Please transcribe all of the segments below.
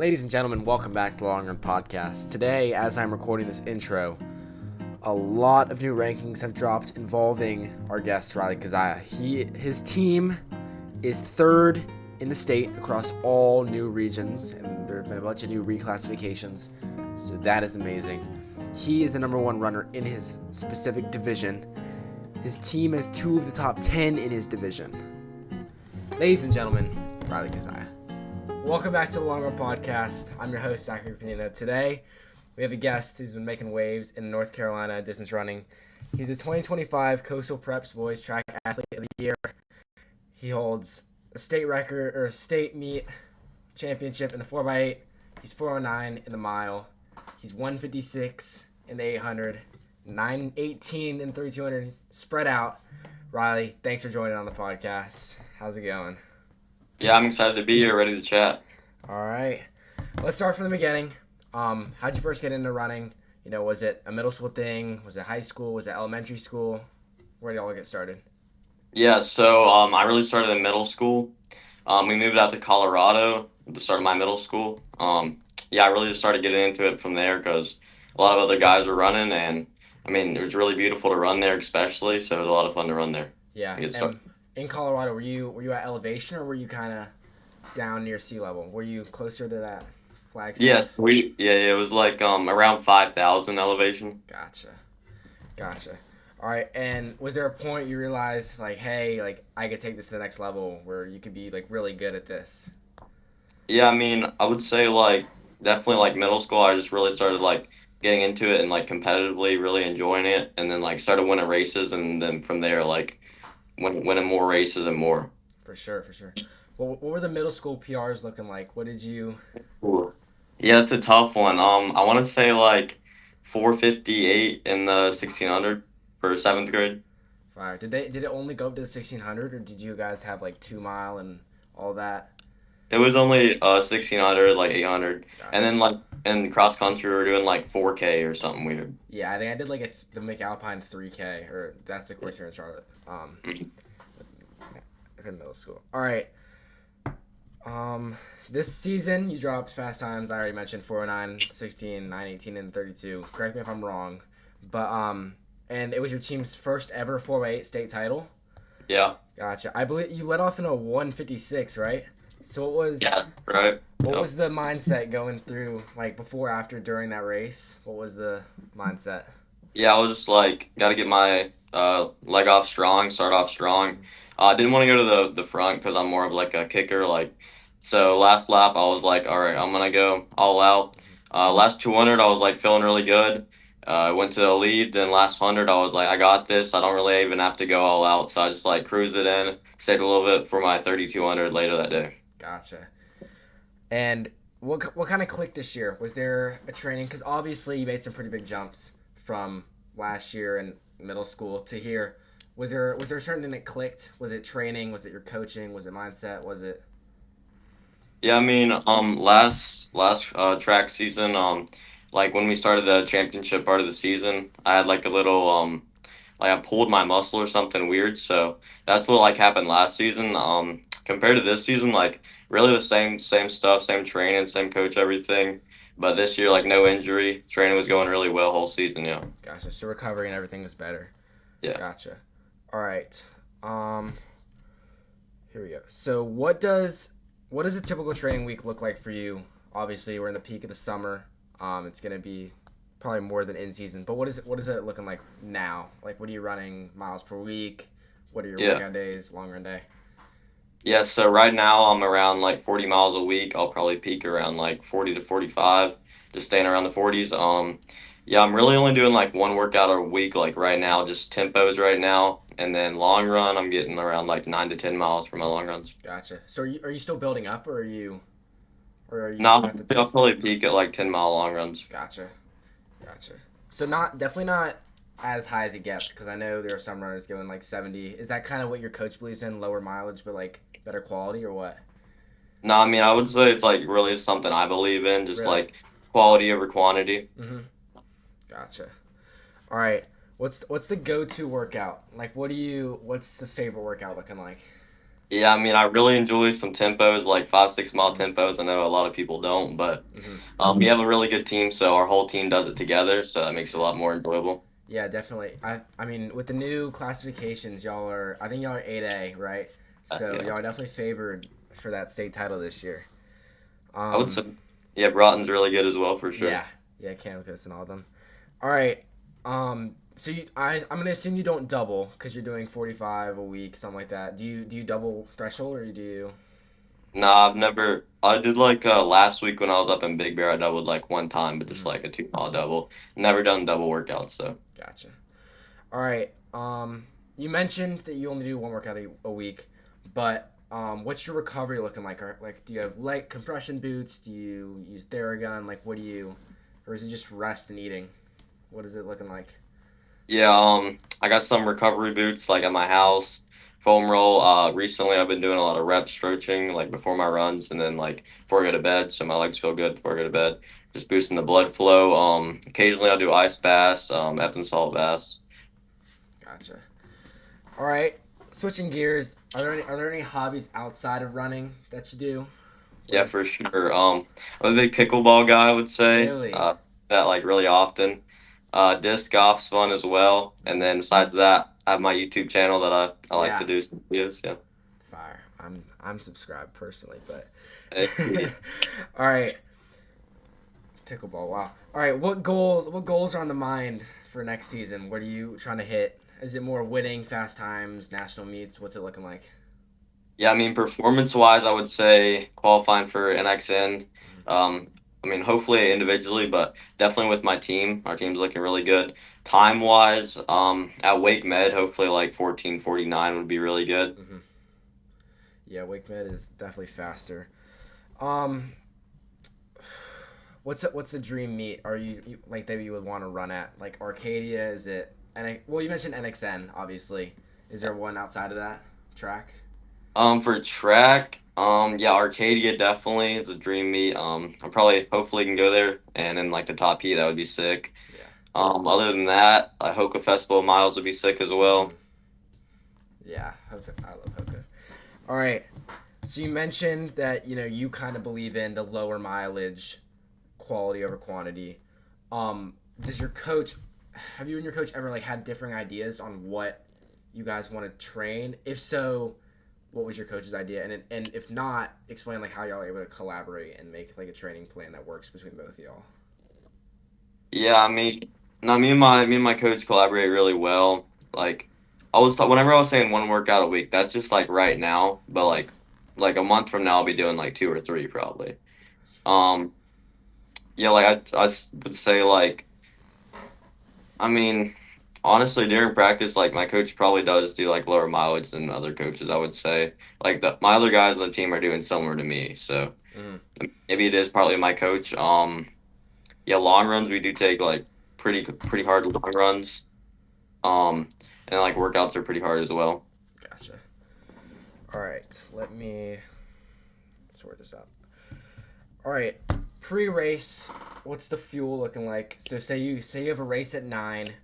Ladies and gentlemen, welcome back to the Long Run Podcast. Today, as I'm recording this intro, a lot of new rankings have dropped involving our guest, Riley Kiziah. His team is third in the state across all new regions, and there have been a bunch of new reclassifications, so that is amazing. He is the number one runner in his specific division. His team has 2 of the top 10 in his division. Ladies and gentlemen, Riley Kiziah. Welcome back to the Long Run Podcast. I'm your host, Zachary Panino. Today, we have a guest who's been making waves in North Carolina distance running. He's the 2025 Coastal Preps Boys Track Athlete of the Year. He holds a state record or a state meet championship in the 4x8. He's 409 in the mile. He's 156 in the 800, 918 in the 3200 spread out. Riley, thanks for joining on the podcast. How's it going? Yeah, I'm excited to be here, ready to chat. All right. Let's start from the beginning. How'd you first get into running? Was it a middle school thing? Was it high school? Was it elementary school? Where did it all get started? Yeah, so I really started in middle school. We moved out to Colorado at the start of my middle school. I really just started getting into it from there because a lot of other guys were running, and it was really beautiful to run there, especially. So it was a lot of fun to run there. Yeah. And in Colorado, were you at elevation or were you kind of down near sea level? Were you closer to that Flagstaff? Yes, it was like around 5,000 elevation. Gotcha. All right, and was there a point you realized hey, I could take this to the next level where you could be really good at this? Yeah, I would say definitely middle school. I just really started getting into it and competitively really enjoying it, and then started winning races, and then from there winning more races and more. For sure. What were the middle school PRs looking like? What did you? Ooh. Yeah, it's a tough one. I want to say 458 in the 1600 for 7th grade. Fire. Did it only go up to the 1600, or did you guys have 2 mile and all that? It was only 1600, 800, Gotcha. and then in cross country we were doing 4K or something weird. Yeah, I think I did the McAlpine 3K, or that's the course here in Charlotte. In middle school. All right. This season you dropped fast times. I already mentioned 409, 16, 918, and 32. Correct me if I'm wrong, but and it was your team's first ever 4x8 state title. Yeah. Gotcha. I believe you led off in a 156, right? So what was right. What was the mindset going through before, after, during that race? What was the mindset? Yeah, I was just got to get my leg off strong, start off strong. I didn't want to go to the front because I'm more of a kicker. So last lap I was all right, I'm gonna go all out. Last 200 I was feeling really good. I went to the lead. Then last 100 I was I got this. I don't really even have to go all out. So I just cruised it in, saved a little bit for my 3200 later that day. Gotcha. And what kind of clicked this year? Was there a training? Because obviously you made some pretty big jumps from last year in middle school to here. Was there a certain thing that clicked? Was it training? Was it your coaching? Was it mindset? Was it? Yeah, last track season, when we started the championship part of the season, I had a little I pulled my muscle or something weird. So that's what happened last season. Compared to this season, really the same stuff, same training, same coach, everything. But this year, no injury, training was going really well whole season. Yeah. Gotcha. So recovery and everything was better. Yeah. Gotcha. All right. Here we go. So what does a typical training week look like for you? Obviously, we're in the peak of the summer. It's gonna be probably more than in season. But what is it looking like now? What are you running miles per week? What are your workout days, long run day? Yeah, so right now I'm around 40 miles a week. I'll probably peak around 40 to 45, just staying around the 40s. Yeah, I'm really only doing one workout a week right now, just tempos right now. And then long run, I'm getting around 9 to 10 miles for my long runs. Gotcha. So are you still building up, or are you No, at the I'll peak? probably peak at 10-mile long runs. Gotcha. So definitely not as high as it gets, because I know there are some runners going 70. Is that kind of what your coach believes in? Lower mileage, but better quality, or what? No, I would say it's really something I believe in, just Really? quality over quantity. Mm-hmm. Gotcha. All right. What's the go-to workout? What's the favorite workout looking like? Yeah, I mean, I really enjoy some tempos, like 5, 6 mile tempos. I know a lot of people don't, but Hmm. we have a really good team, so our whole team does it together, so that makes it a lot more enjoyable. Yeah, definitely. I mean, with the new classifications, I think y'all are 8A, right? So Yeah, y'all are definitely favored for that state title this year. I would Um, say, yeah, Broughton's really good as well for sure. yeah, yeah, Campus and all of them. All right. So I'm gonna assume you don't double because you're doing 45 a week, something like that. Do you double threshold or do you? Nah, I've never. I did like last week when I was up in Big Bear. I doubled like one time, but just Mhm. like a 2 mile double. Never done double workouts though. Gotcha. All right. You mentioned that you only do one workout a week, but what's your recovery looking like? Like, do you have light compression boots? Do you use Theragun? Like, what do you, or is it just rest and eating? What is it looking like? Yeah, I got some recovery boots like at my house, foam roll. Recently I've been doing a lot of rep stretching like before my runs and then like before I go to bed, so my legs feel good before I go to bed. Just boosting the blood flow. Occasionally I'll do ice baths, Epsom salt baths. Gotcha. All right. Switching gears, are there any hobbies outside of running that you do? Yeah, Like, for sure. I'm a big pickleball guy, I would say. really? That like really often. Disc golf's fun as well. And then besides that, I have my YouTube channel that I like to Yeah. do some videos. Yeah. Fire. I'm subscribed personally, but Hey, sweet. all right. Pickleball. Wow. All right. What goals are on the mind for next season? What are you trying to hit? Is it more winning, fast times, national meets? What's it looking like? Yeah, I mean, performance-wise, I would say qualifying for NXN. Um, I mean, hopefully individually, but definitely with my team. Our team's looking really good. Time-wise, at Wake Med, hopefully like 14:49 would be really good. Mm-hmm. Yeah, Wake Med is definitely faster. Um, what's the dream meet? Are like that you would want to run at? Like Arcadia? Is it? Well, you mentioned NXN, obviously. Is there one outside of that track? For track, yeah, Arcadia definitely is a dream meet. I probably hopefully can go there and in like the top heat, that would be sick. Yeah. Other than that, Hoka Festival of Miles would be sick as Mm-hmm. well. Yeah, Hoka. I love Hoka. All right. So you mentioned that you kind of believe in the lower mileage, quality over quantity. Does your coach, have you and your coach ever like had differing ideas on what you guys want to train? If so, what was your coach's idea? And if not, explain like how y'all are able to collaborate and make like a training plan that works between both of y'all. Yeah, I mean, no, me and my coach collaborate really well. Like, whenever I was saying one workout a week, that's just like right now. But Mm-hmm. like a month from now, I'll be doing like two or three probably. Um, yeah, like would say like, I mean, honestly, during practice, like my coach probably does do like lower mileage than other coaches. I would say like my other guys on the team are doing similar to me. So Mm-hmm. maybe it is partly my coach. Yeah, long runs we do take like pretty hard long runs. And like workouts are pretty hard as well. Gotcha. All right, let me sort this out. All right, pre-race, what's the fuel looking like? So say you have a race at 9.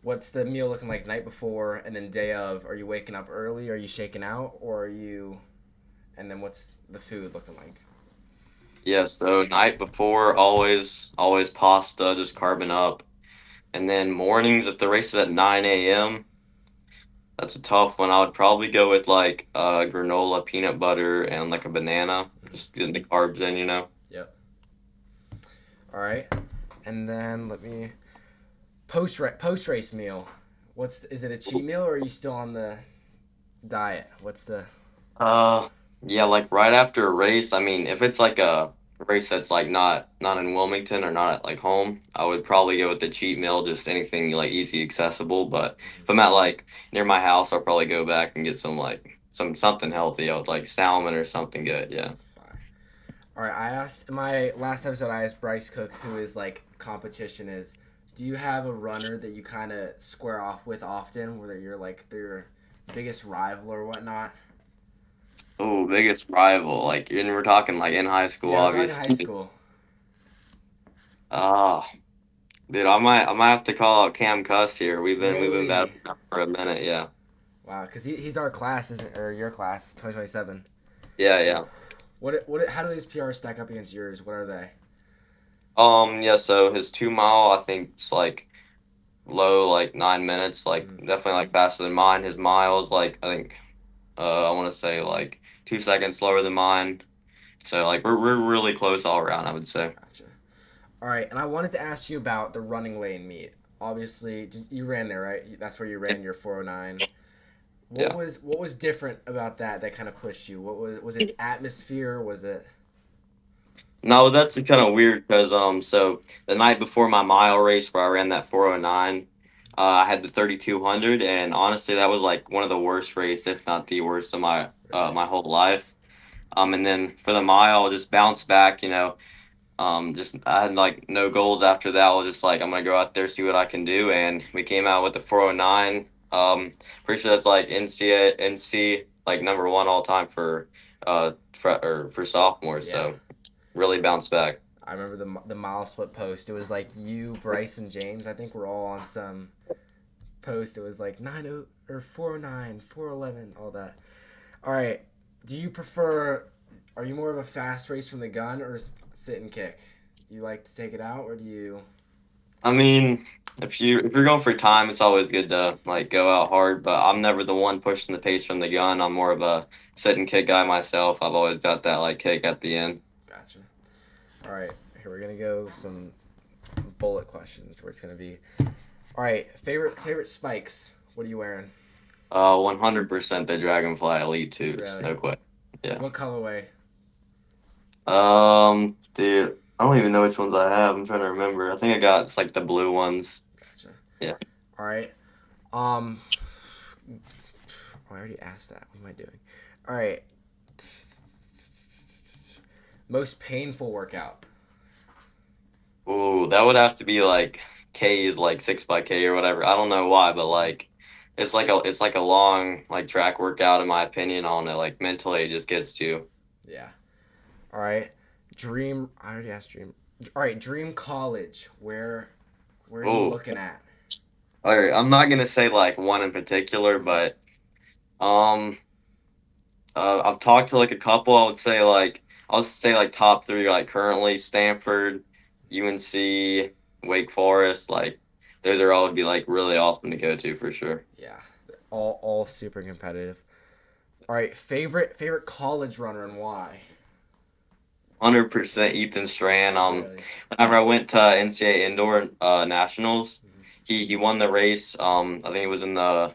What's the meal looking like night before and then day of? Are you waking up early? Are you shaking out? Or are you? And then what's the food looking like? Yeah, so night before, always pasta, just carbon up. And then mornings, if the race is at 9 a.m., that's a tough one. I would probably go with like granola, peanut butter, and like a banana. Mm-hmm. Just getting the carbs in, you know. Yep. All right. And then let me post race meal. Is it a cheat meal or are you still on the diet? What's the? Uh, yeah, like right after a race. I mean, if it's like a race that's like not in Wilmington or not at like home, I would probably go with the cheat meal, just anything like easy accessible. But if I'm at like near my house, I'll probably go back and get some like something healthy. I would like salmon or something good. Yeah. Fire. All right. I asked in my last episode. I asked Bryce Cook, who is like competition is. Do you have a runner that you kind of square off with often, whether you're like their biggest rival or whatnot? Oh, biggest rival. Like, and we're talking like in high school, Yeah, we're talking high obviously. school. Ah, dude, I might have to call out Cam Cuss here. We've been Really? battling for a minute. Yeah. Wow, because he's our class, isn't or your class, 2027. Yeah, yeah. How do his PRs stack up against yours? What are they? Yeah, so his 2 mile, I think it's like low, like 9 minutes, like Mm, definitely like faster than mine. His miles, like I think, I want to say like 2 seconds slower than mine. So like we're really close all around, I would say. gotcha. All right, and I wanted to ask you about the running lane meet. Obviously, you ran there, right? That's where you Yeah. ran your 409. Yeah. What was different about that kind of pushed you? Was it atmosphere? Was it No, that's kind of weird because so the night before my mile race where I ran that 409, I had the 3200, and honestly that was like one of the worst races, if not the worst of really? my whole life. And then for the mile, just bounce back, you know. Just I had like no goals after that. I was just like I'm gonna go out there see what I can do, and we came out with the 409. Pretty sure that's like NC like number one all time for sophomores. Yeah. So really bounced back. I remember the mile split post. It was like you, Bryce, and James. I think we're all on some post. It was like 90 or 409, 411, all that. All right. Do you prefer? Are you more of a fast race from the gun or sit and kick? You like to take it out, or do you? I mean, if you're going for time, it's always good to like go out hard. But I'm never the one pushing the pace from the gun. I'm more of a sit and kick guy myself. I've always got that like kick at the end. Gotcha. All right. Here we're gonna go some bullet questions. Where it's gonna be. All right. Favorite spikes. What are you wearing? 100% the Dragonfly Elite 2s. Really? No question. Yeah. What colorway? Dude, I don't even know which ones I have. I'm trying to remember. I think I got it's like the blue ones. Gotcha. Yeah. All right. Um. I already asked that. What am I doing? All right. Most painful workout. Ooh, that would have to be like K's like 6 by K or whatever. I don't know why, but like it's like a long like track workout in my opinion on it. Like mentally it just gets to you. Yeah. All right. Dream. I already asked dream. All right. Dream college. Where are you Oh, looking at? all right. I'm not gonna say like one in particular, Mhm. but um I've talked to like a couple. I'll say like top three like currently Stanford, UNC, Wake Forest. Like those are all would be like really awesome to go to for sure. Yeah. All super competitive. All right. Favorite college runner and why? 100% Ethan Strand. Really. Whenever I went to NCAA indoor nationals, Mhm. he won the race. I think it was in the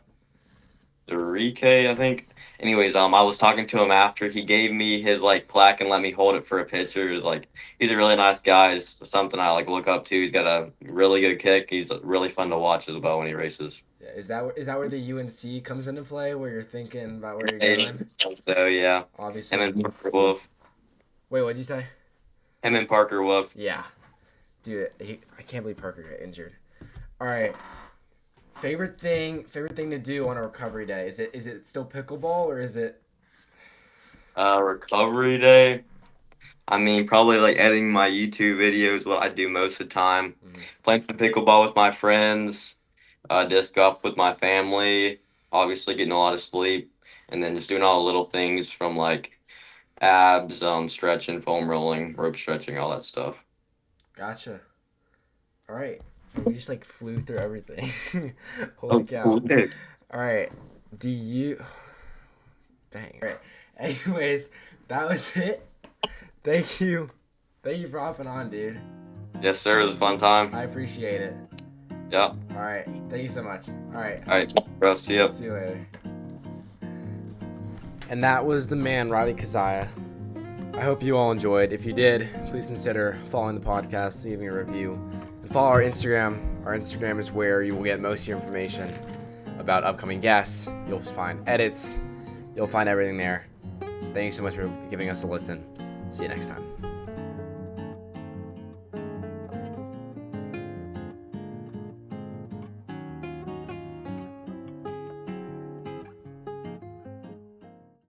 Rike, I think. Anyways, I was talking to him after. He gave me his like plaque and let me hold it for a picture. It was like he's a really nice guy. It's something I like look up to. He's got a really good kick. He's really fun to watch as well when he races. Yeah. Is that where the UNC comes into play? Where you're thinking about where you're Yeah, going? so yeah, him Obviously. and Parker Wolf. Wait. What'd you say? Him and Parker Wolf. Yeah. Dude, I can't believe Parker got injured. All right. Favorite thing to do on a recovery day. Is it still pickleball or is it? Recovery day. I mean, probably like editing my YouTube videos, what I do most of the time. Mhm. Playing some pickleball with my friends, disc golf with my family, obviously getting a lot of sleep, and then just doing all the little things from like abs, stretching, foam rolling, rope stretching, all that stuff. Gotcha. All right. We just like flew through everything. Holy Oh, cool. cow. All right. Do you? Dang. All right. Anyways, that was it. Thank you. Thank you for hopping on, dude. Yes, sir. It was a fun time. I appreciate it. Yeah. All right. Thank you so much. All right. All right, bro. See ya. See you later. And that was the man, Riley Kiziah. I hope you all enjoyed. If you did, please consider following the podcast, leaving a review, and follow our Instagram. Our Instagram is where you will get most of your information about upcoming guests. You'll find edits. You'll find everything there. Thank you so much for giving us a listen. See you next time.